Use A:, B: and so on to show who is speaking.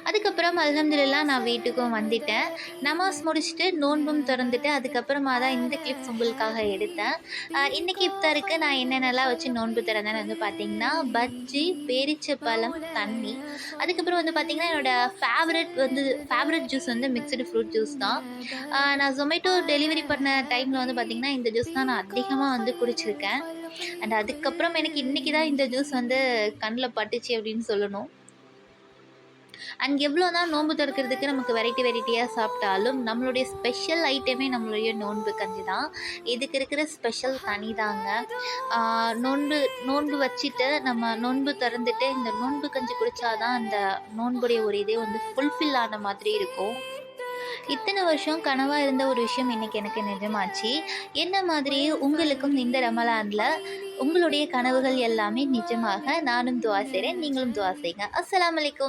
A: அதுக்கப்புறம் அல்ஹம்துலில்லாஹ் நான் வீட்டுக்கும் வந்துட்டேன். நமாஸ் முடிச்சுட்டு நோன்பும் தொறந்துட்டு அதுக்கப்புறமா தான் இந்த கிளிப்ஸ் உங்களுக்காக எடுத்தேன். இன்னைக்கு இஃப்தாருக்கு நான் என்னென்னலாம் வச்சு நோன்பு திறந்தேன்னு வந்து பார்த்தீங்கன்னா, பஜ்ஜி, பேரிச்சப்பழம், தண்ணி. அதுக்கப்புறம் வந்து பார்த்தீங்கன்னா, என்னோட ஃபேவரட் ஜூஸ் வந்து மிக்ஸ்டு ஃப்ரூட் ஜூஸ் தான். நான் Zomato டெலிவரி பண்ண டைம்ல வந்து பார்த்தீங்கன்னா, இந்த ஜூஸ் தான் நான் அதிகமா வந்து குடிச்சிருக்கேன். அண்ட் அதுக்கப்புறம் எனக்கு இன்னைக்கு தான் இந்த ஜூஸ் வந்து கண்ல பட்டுச்சு அப்படின்னு சொல்லணும். அண்ட் எவ்வளோ தான் நோன்பு திறக்கிறதுக்கு நமக்கு வெரைட்டியா சாப்பிட்டாலும், நம்மளுடைய ஸ்பெஷல் ஐட்டமே நம்மளுடைய நோன்பு கஞ்சி தான். இதுக்கு இருக்கிற ஸ்பெஷல் தனிதாங்க. ஆ நோன்பு நோன்பு வச்சுட்டு நம்ம நோன்பு திறந்துட்டு இந்த நோன்பு கஞ்சி குடிச்சா தான் அந்த நோன்புடைய ஒரு இதே வந்து ஃபுல்ஃபில் ஆன மாதிரி இருக்கும். இத்தனை வருஷம் கனவா இருந்த ஒரு விஷயம் இன்னைக்கு எனக்கு நிஜமாச்சு. என்ன மாதிரியே உங்களுக்கும் இந்த ரமலான்ல உங்களுடைய கனவுகள் எல்லாமே நிஜமாக நானும் துவா செய்றேன். நீங்களும் துவா செய்யுங்க. அஸ்ஸலாமு அலைக்கும்.